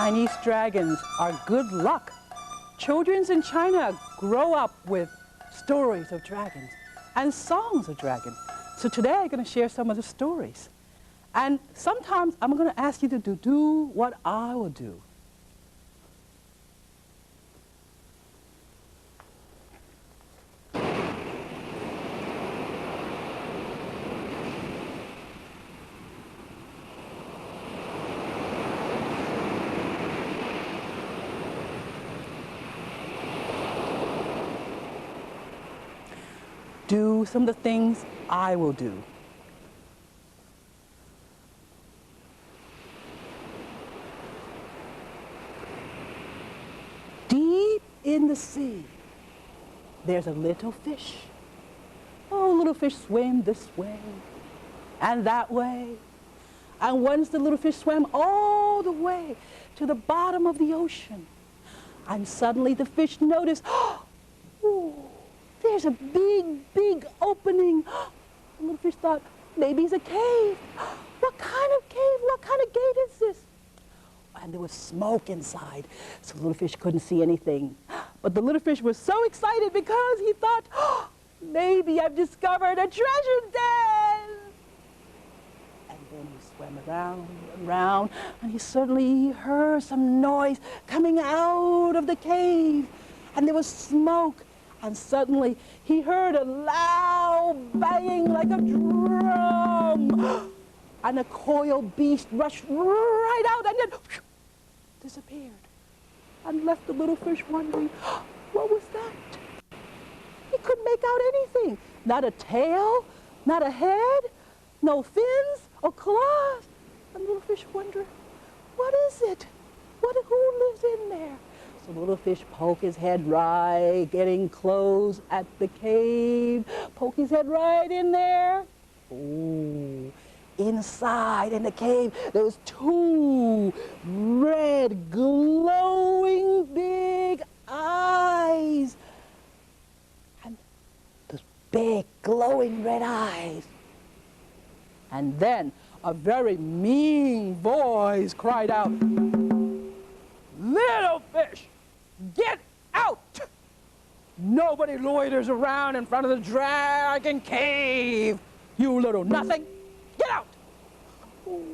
Chinese dragons are good luck. Children in China grow up with stories of dragons and songs of dragons. So today I'm going to share some of the stories. And sometimes I'm going to ask you to do what I will do. Do some of the things I will do. Deep in the sea, there's a little fish. Oh, little fish swim this way and that way. And once the little fish swam all the way to the bottom of the ocean, and suddenly the fish noticed, oh, there's a big, big opening. The little fish thought, maybe it's a cave. What kind of cave? What kind of gate is this? And there was smoke inside, so the little fish couldn't see anything. But the little fish was so excited because he thought, maybe I've discovered a treasure den. And then he swam around and around, and he suddenly heard some noise coming out of the cave. And there was smoke. And suddenly, he heard a loud banging like a drum. And a coiled beast rushed right out and then disappeared. And left the little fish wondering, what was that? He couldn't make out anything. Not a tail, not a head, no fins or claws. And the little fish wondered, what is it? Who lives in there? So the little fish poked his head right, getting close at the cave. Poke his head right in there. Ooh. Inside in the cave, there was two red, glowing, big eyes. And those big, glowing red eyes. And then a very mean voice cried out, little fish, get out! Nobody loiters around in front of the dragon cave. You little nothing, get out! Oh.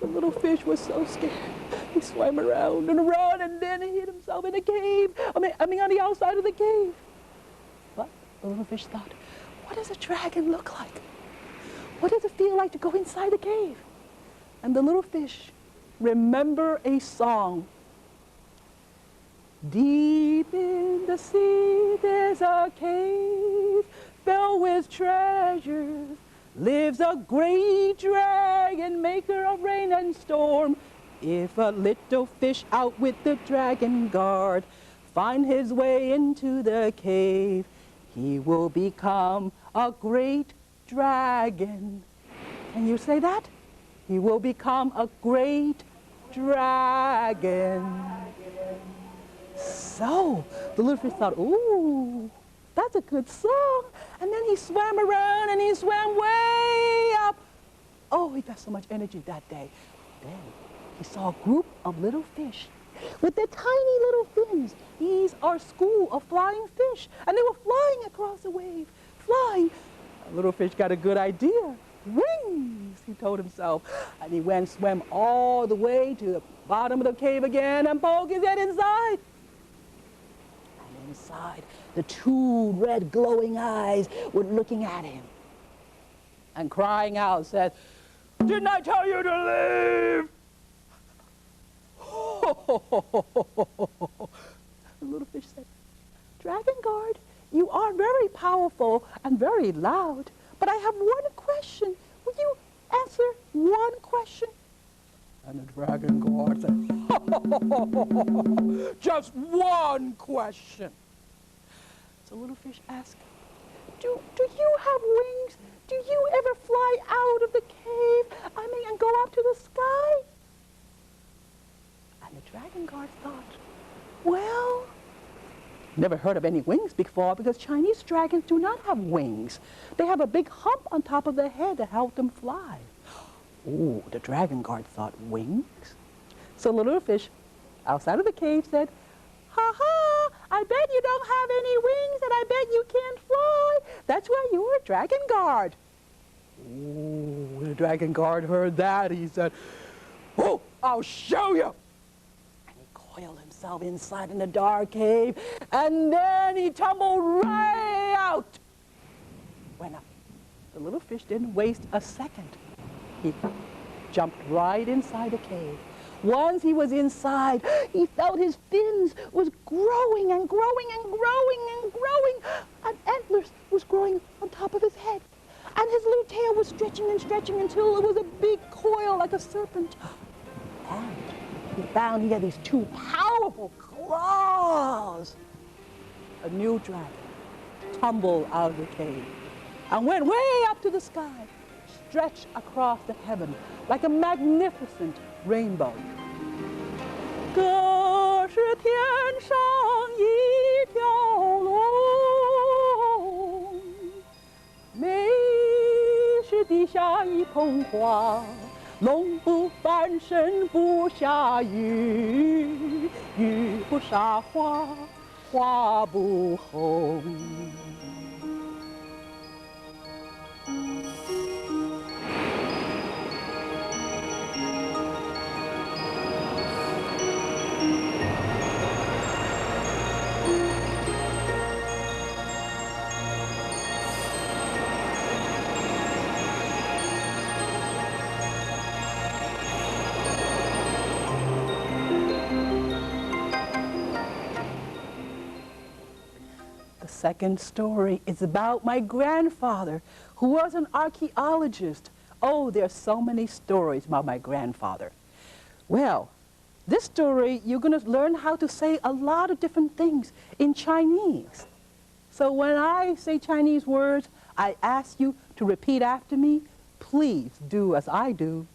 The little fish was so scared. He swam around and around, and then he hid himself in a cave. I mean on the outside of the cave. But the little fish thought, what does a dragon look like? What does it feel like to go inside the cave? And the little fish remember a song. Deep in the sea, there's a cave filled with treasures. Lives a great dragon, maker of rain and storm. If a little fish out with the dragon guard find his way into the cave, he will become a great dragon. Can you say that? He will become a great dragon. So the little fish thought, ooh, that's a good song. And then he swam around and he swam way up. Oh, he got so much energy that day. Then he saw a group of little fish with their tiny little fins. These are a school of flying fish. And they were flying across the wave, flying. The little fish got a good idea. Wings, he told himself. And he went and swam all the way to the bottom of the cave again and poked his head inside. And inside, the two red glowing eyes were looking at him and crying out, said, didn't I tell you to leave? The little fish said, Dragon Guard, you are very powerful and very loud, but I have one question. Will you answer one question? And the Dragon Guard said, just one question. So little fish asked, do you have wings? Do you ever fly out of the cave, and go up to the sky? And the Dragon Guard thought, well, never heard of any wings before because Chinese dragons do not have wings. They have a big hump on top of their head to help them fly. Oh, the Dragon Guard thought, wings? So the little fish outside of the cave said, "Ha ha, I bet you don't have any wings and I bet you can't fly. That's why you're a dragon guard." Ooh, the dragon guard heard that. He said, "Oh, I'll show you." And he coiled himself inside in the dark cave, and then he tumbled right out. When the little fish didn't waste a second. He jumped right inside the cave. Once he was inside, he felt his fins was growing and growing and growing and growing, and antlers was growing on top of his head. And his little tail was stretching and stretching until it was a big coil like a serpent. And he found he had these two powerful claws. A new dragon tumbled out of the cave and went way up to the sky, stretched across the heaven like a magnificent rainbow. 这是天上一条龙，美是地下一捧花，龙不翻身不下雨，雨不撒花，花不红。 The second story is about my grandfather, who was an archaeologist. Oh, there's so many stories about my grandfather. Well, this story, you're going to learn how to say a lot of different things in Chinese. So when I say Chinese words, I ask you to repeat after me. Please do as I do.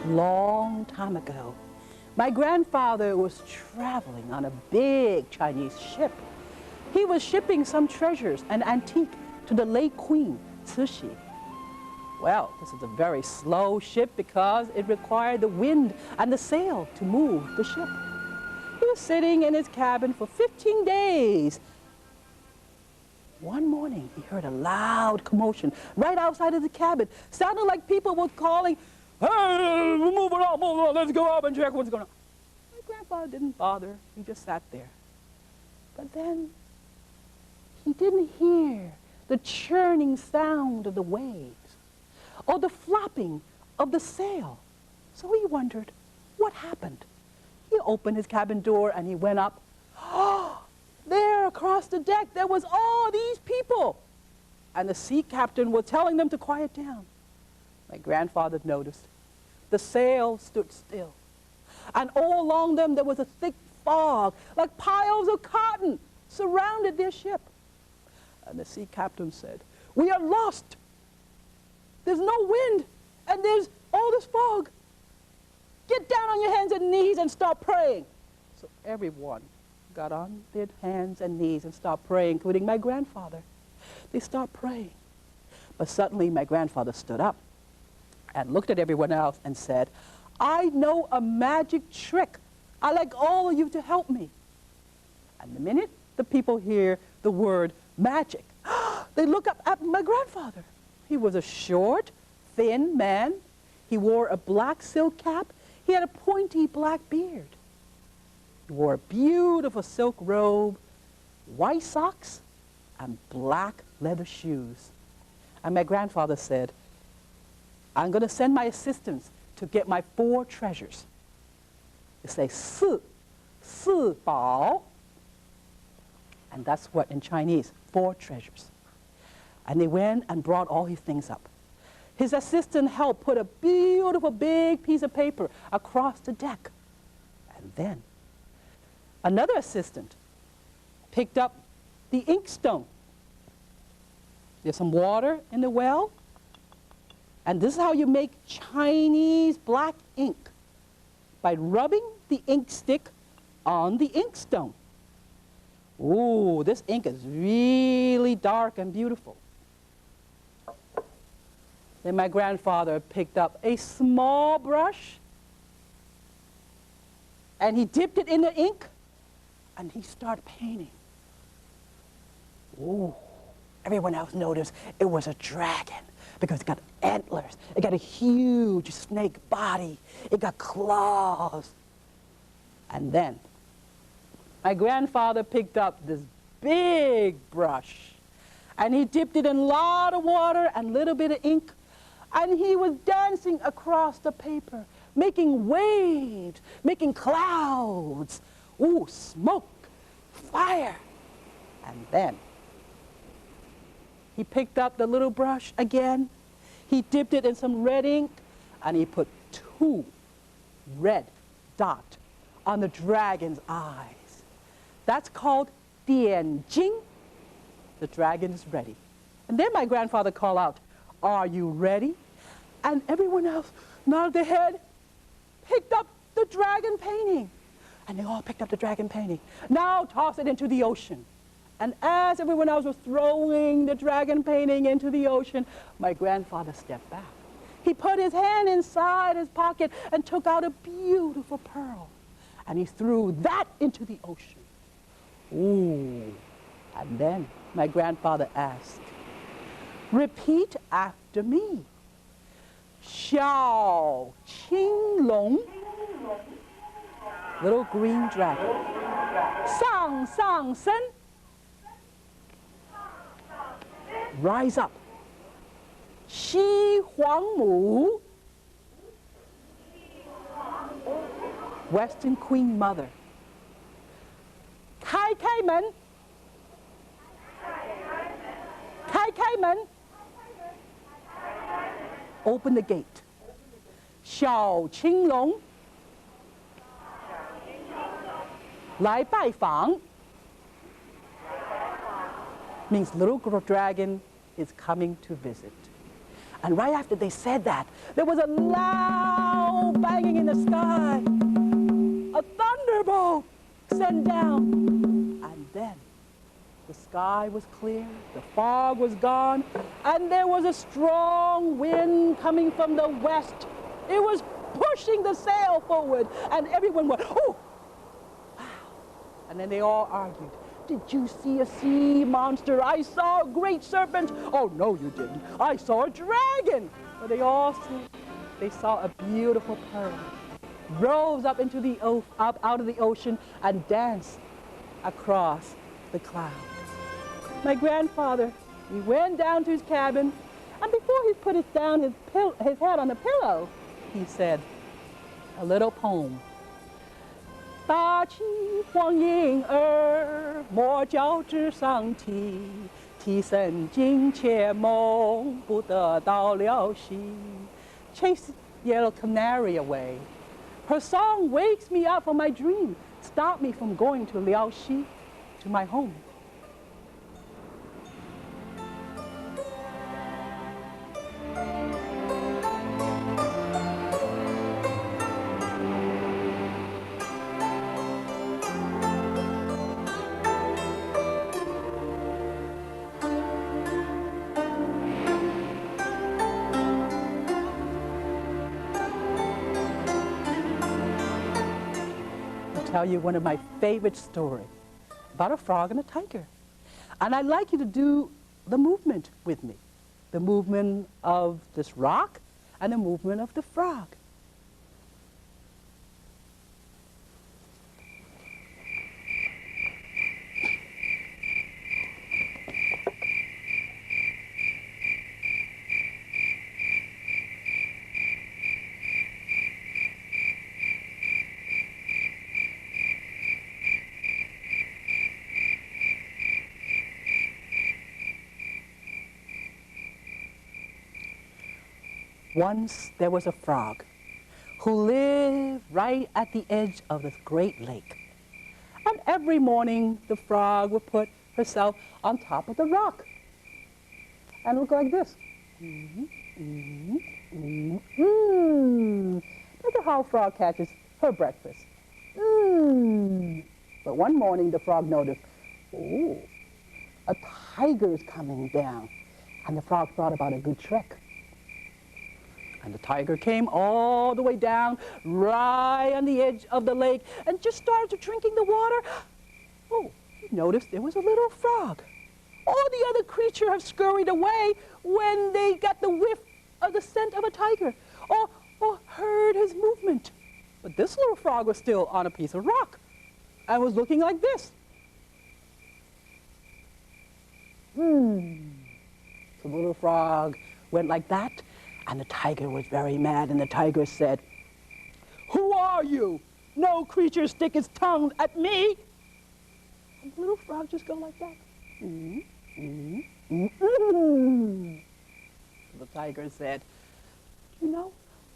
Long time ago, my grandfather was traveling on a big Chinese ship. He was shipping some treasures and antique to the late Queen, Cixi. Well, this is a very slow ship because it required the wind and the sail to move the ship. He was sitting in his cabin for 15 days. One morning, he heard a loud commotion right outside of the cabin. Sounded like people were calling, "Hey, move it on, let's go up and check what's going on." My grandfather didn't bother. He just sat there. But then he didn't hear the churning sound of the waves or the flapping of the sail. So he wondered, what happened? He opened his cabin door and he went up. Oh, there across the deck, there was all these people. And the sea captain was telling them to quiet down. My grandfather noticed the sail stood still. And all along them there was a thick fog, like piles of cotton, surrounded their ship. And the sea captain said, "We are lost. There's no wind, and there's all this fog. Get down on your hands and knees and start praying." So everyone got on their hands and knees and started praying, including my grandfather. They started praying. But suddenly my grandfather stood up and looked at everyone else and said, "I know a magic trick. I'd like all of you to help me." And the minute the people hear the word magic, they look up at my grandfather. He was a short, thin man. He wore a black silk cap. He had a pointy black beard. He wore a beautiful silk robe, white socks, and black leather shoes. And my grandfather said, "I'm going to send my assistants to get my 4 treasures." They say, "Si bao." And that's what in Chinese, 4 treasures. And they went and brought all his things up. His assistant helped put a beautiful big piece of paper across the deck. And then another assistant picked up the inkstone. There's some water in the well. And this is how you make Chinese black ink, by rubbing the ink stick on the inkstone. Ooh, this ink is really dark and beautiful. Then my grandfather picked up a small brush and he dipped it in the ink and he started painting. Ooh, everyone else noticed it was a dragon because it got antlers. It got a huge snake body. It got claws. And then my grandfather picked up this big brush and he dipped it in a lot of water and a little bit of ink, and he was dancing across the paper, making waves, making clouds. Ooh, smoke, fire. And then he picked up the little brush again. He dipped it in some red ink, and he put 2 red dots on the dragon's eyes. That's called 点睛. The dragon is ready. And then my grandfather called out, "Are you ready?" And everyone else nodded their head, picked up the dragon painting. And they all picked up the dragon painting. Now toss it into the ocean. And as everyone else was throwing the dragon painting into the ocean, my grandfather stepped back. He put his hand inside his pocket and took out a beautiful pearl. And he threw that into the ocean. Ooh. And then my grandfather asked, "Repeat after me. 小青龙, little green dragon. 上上身, rise up. 西皇母, Western Queen Mother. 开开门, 开开门, open the gate. 小青龙来拜访 means little dragon is coming to visit. And right after they said that, there was a loud banging in the sky. A thunderbolt sent down. And then the sky was clear, the fog was gone, and there was a strong wind coming from the west. It was pushing the sail forward, and everyone went, "Oh, wow." And then they all argued. "Did you see a sea monster? I saw a great serpent." "Oh, no, you didn't. I saw a dragon." But they all said they saw a beautiful pearl, rose up into the out of the ocean and danced across the clouds. My grandfather, he went down to his cabin, and before he put his head on the pillow, he said a little poem. 大起黄莺儿，莫教之上啼，啼声惊妾梦，不得到了西。Chase yellow canary away. Her song wakes me up from my dream, stop me from going to Liaoxi, to my home. Tell you one of my favorite stories about a frog and a tiger. And I'd like you to do the movement with me. The movement of this rock and the movement of the frog. Once there was a frog who lived right at the edge of this great lake. And every morning, the frog would put herself on top of the rock. And it would go like this. Look at how a frog catches her breakfast. But one morning, the frog noticed, oh, a tiger is coming down. And the frog thought about a good trick. And the tiger came all the way down, right on the edge of the lake, and just started drinking the water. Oh, he noticed there was a little frog. All the other creatures have scurried away when they got the whiff of the scent of a tiger, or heard his movement. But this little frog was still on a piece of rock and was looking like this. So the little frog went like that, and the tiger was very mad, and the tiger said, "Who are you? No creature stick its tongue at me." And the little frog just go like that. The tiger said, "You know,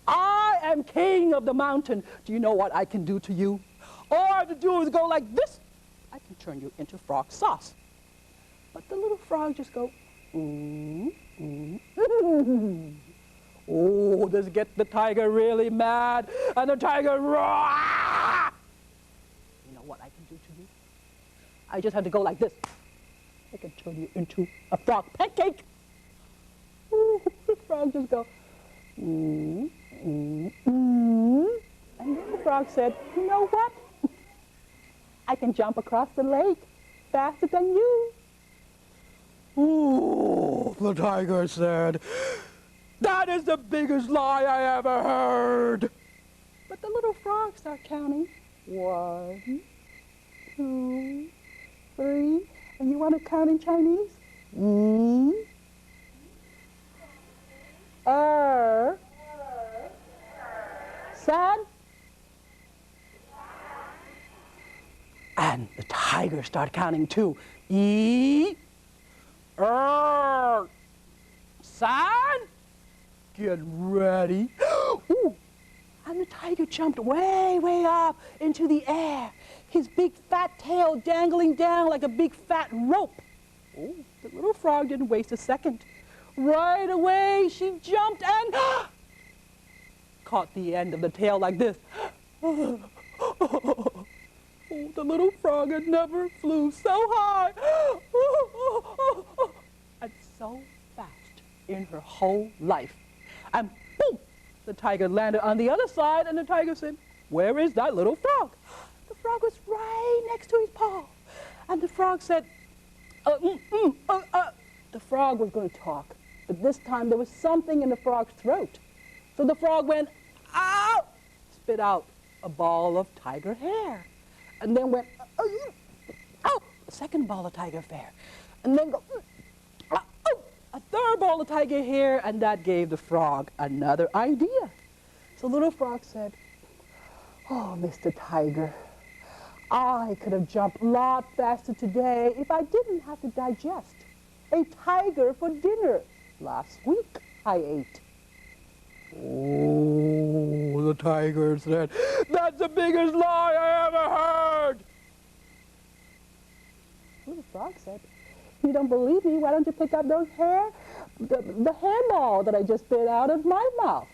I am king of the mountain. Do you know what I can do to you? All I have to do is go like this. I can turn you into frog sauce." But the little frog just go, Oh, this gets the tiger really mad, and the tiger roar. You know what I can do to you? I just have to go like this. I can turn you into a frog pancake. Ooh, the frog just go, And then the frog said, "You know what? I can jump across the lake faster than you." Ooh, the tiger said, "That is the biggest lie I ever heard." But the little frog started counting. 1, 2, 3. And you want to count in Chinese? San. And the tiger started counting too. San. Get ready. Ooh. And the tiger jumped way, way up into the air, his big fat tail dangling down like a big fat rope. Oh, the little frog didn't waste a second. Right away, she jumped and caught the end of the tail like this. Oh, the little frog had never flew so high and so fast in her whole life. And boom, the tiger landed on the other side, and the tiger said, "Where is that little frog?" The frog was right next to his paw. And the frog said, The frog was going to talk, but this time there was something in the frog's throat. So the frog went, "Ow!" spit out a ball of tiger hair. And then went, "Oh!" a second ball of tiger hair. And then go, a third ball of tiger hair, and that gave the frog another idea. So little frog said, "Oh, Mr. Tiger, I could have jumped a lot faster today if I didn't have to digest a tiger for dinner. Last week I ate." Oh, the tiger said, "That's the biggest lie I ever heard." Little frog said, "You don't believe me? Why don't you pick up those the hairball that I just spit out of my mouth?"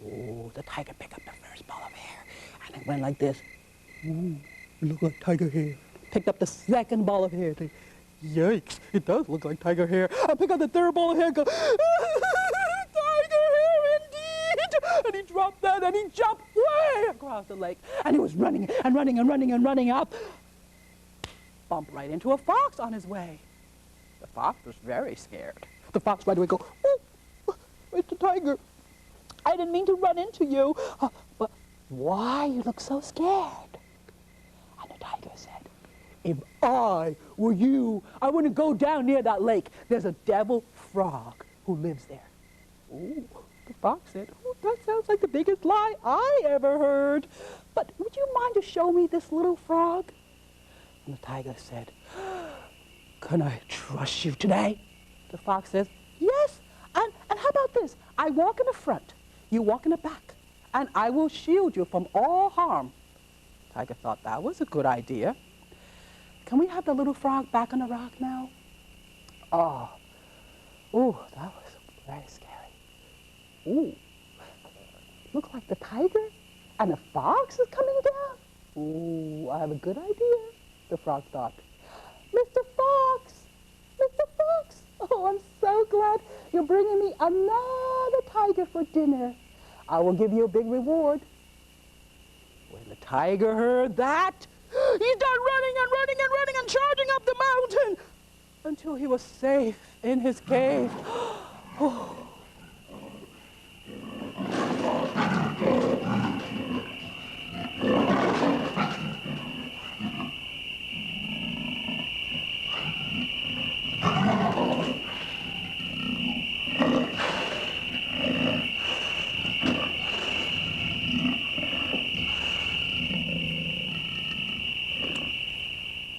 Oh, the tiger picked up the first ball of hair, and it went like this. Ooh, it looked like tiger hair. Picked up the second ball of hair. Yikes, it does look like tiger hair. I pick up the third ball of hair and go, "Tiger hair indeed!" And he dropped that and he jumped way across the lake. And he was running and running and running and running up. Bumped right into a fox on his way. The fox was very scared. The fox right away go, "Oh, Mr. Tiger, I didn't mean to run into you, but why you look so scared?" And the tiger said, "If I were you, I wouldn't go down near that lake. There's a devil frog who lives there." Ooh, the fox said, "Oh, that sounds like the biggest lie I ever heard. But would you mind to show me this little frog?" And the tiger said, "Can I trust you today?" The fox says, "Yes, and And how about this? I walk in the front, you walk in the back, and I will shield you from all harm. Tiger thought that was a good idea. Can we have the little frog back on the rock now? Oh, ooh, that was very scary. Ooh, looks like the tiger and the fox is coming down. Ooh, I have a good idea, the frog thought. Mr. Fox, Mr. Fox, oh, I'm so glad you're bringing me another tiger for dinner. I will give you a big reward. When the tiger heard that, he started running and running and running and charging up the mountain until he was safe in his cave. Oh.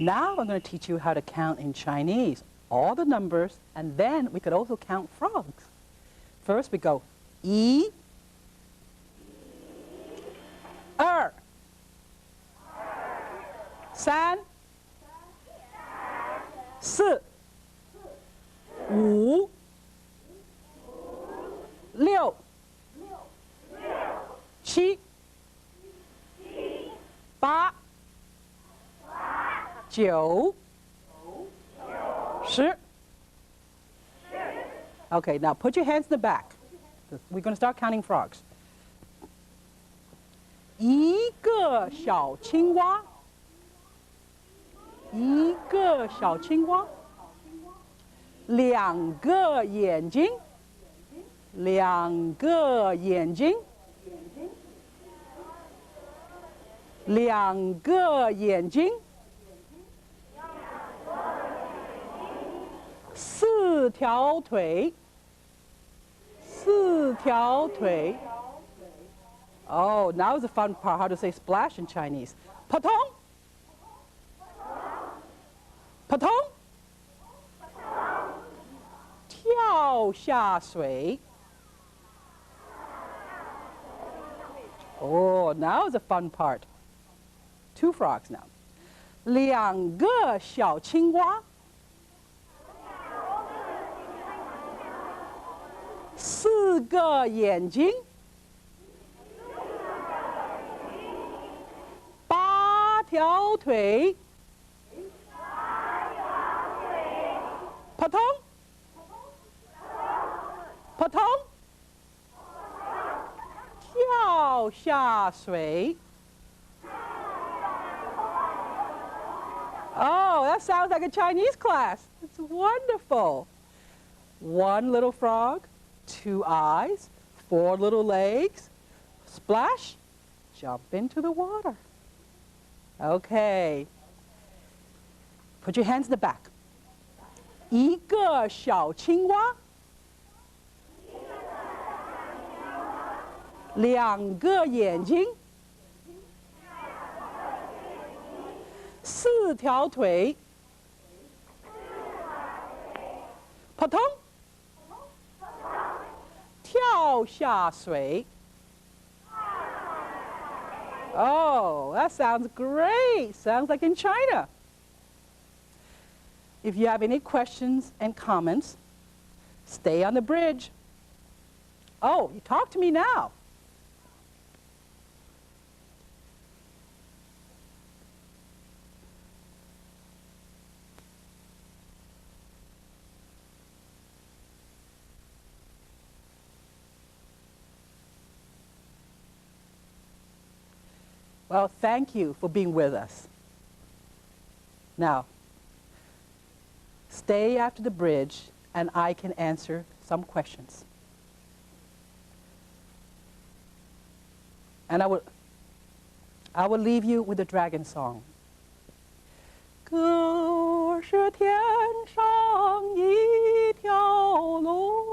Now I'm going to teach you how to count in Chinese, all the numbers, and then we could also count frogs. First we go 1, 2, 3, 4, 5, 6, 7, 8, 9, 10. Okay, now put your hands in the back. We're going to start counting frogs. 一个小青蛙，一个小青蛙，两个眼睛，两个眼睛，两个眼睛。4条腿，4条腿。Oh, now is the fun part, how to say splash in Chinese. 扑通，扑通，跳下水。Oh, now is the fun part. 2 frogs now. 两个小青蛙。4个眼睛，8条腿，扑通，扑通，跳下水。Oh, that sounds like a Chinese class. It's wonderful. 1 little frog, 2 eyes, 4 little legs, splash, jump into the water. Okay. Put your hands in the back. 一个小青蛙，两个眼睛，4条腿，扑通，跳下水。Oh, that sounds great. Sounds like in China. If you have any questions and comments, stay on the bridge. Oh, you talk to me now. Well, thank you for being with us. Now, stay after the bridge and I can answer some questions. And I will leave you with a dragon song. 歌是天上一条龙